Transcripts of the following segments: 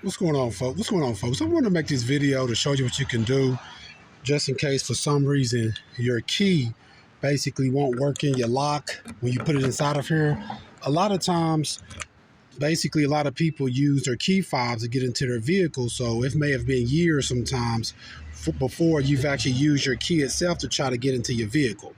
What's going on, folks? What's going on, folks? I want to make this video to show you what you can do just in case for some reason your key basically won't work in your lock when you put it inside of here. A lot of times, basically, a lot of people use their key fobs to get into their vehicle, so it may have been years sometimes before you've actually used your key itself to try to get into your vehicle.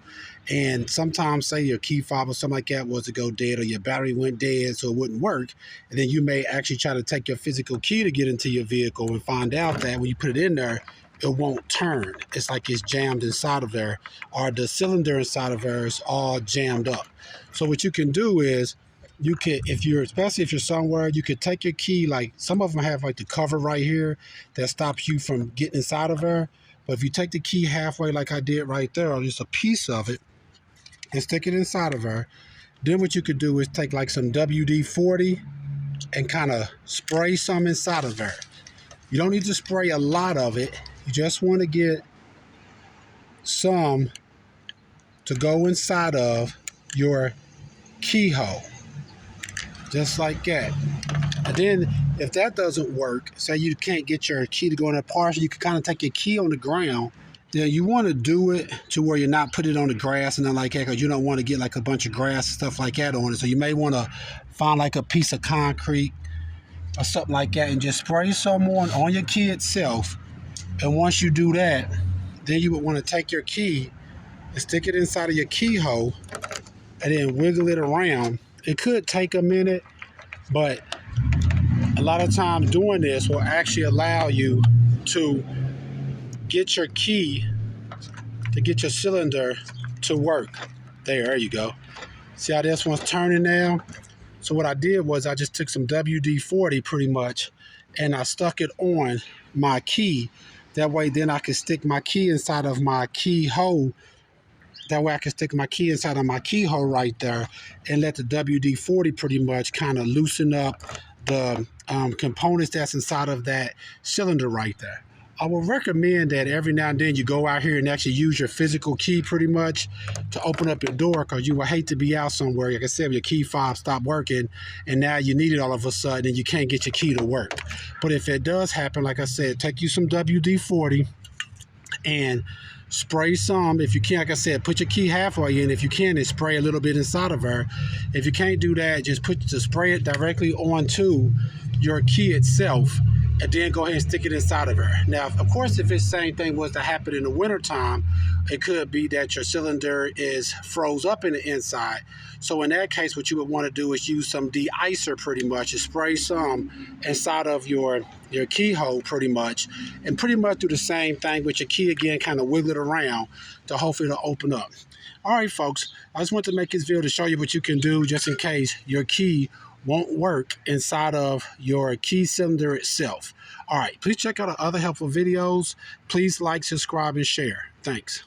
And sometimes, say your key fob or something like that was to go dead, or your battery went dead so it wouldn't work, and then you may actually try to take your physical key to get into your vehicle and find out that when you put it in there, it won't turn. It's like it's jammed inside of there, or the cylinder inside of there is all jammed up. So what you can do is, you can, especially if you're somewhere, you could take your key, like some of them have like the cover right here that stops you from getting inside of there. But if you take the key halfway like I did right there, or just a piece of it, and stick it inside of her, then what you could do is take like some WD-40 and kind of spray some inside of her. You don't need to spray a lot of it. You just want to get some to go inside of your keyhole. Just like that. And then if that doesn't work, say you can't get your key to go in that partial, you can kind of take your key on the ground. Then you want to do it to where you're not putting it on the grass and nothing like that, because you don't want to get like a bunch of grass and stuff like that on it. So you may want to find like a piece of concrete or something like that and just spray some on your key itself. And once you do that, then you would want to take your key and stick it inside of your keyhole and then wiggle it around. It could take a minute, but a lot of times doing this will actually allow you to get your key, to get your cylinder to work. There you go. See how this one's turning now? So what I did was I just took some WD-40 pretty much, and I stuck it on my key. That way then I can stick my key inside of my keyhole. That way I can stick my key inside of my keyhole right there and let the WD-40 pretty much kind of loosen up the components that's inside of that cylinder right there. I would recommend that every now and then you go out here and actually use your physical key pretty much to open up your door, because you would hate to be out somewhere, like I said, your key fob stopped working and now you need it all of a sudden and you can't get your key to work. But if it does happen, like I said, take you some WD-40 and spray some. If you can, like I said, put your key halfway in. If you can, and spray a little bit inside of her. If you can't do that, just spray it directly onto your key itself, and then go ahead and stick it inside of her. Now, of course, if this same thing was to happen in the wintertime, it could be that your cylinder is froze up in the inside. So in that case, what you would want to do is use some de-icer pretty much, and spray some inside of your keyhole pretty much, and pretty much do the same thing with your key again, kind of wiggle it around to hopefully it'll open up. All right, folks, I just want to make this video to show you what you can do just in case your key won't work inside of your key cylinder itself. All right, please check out our other helpful videos. Please like, subscribe, and share. Thanks.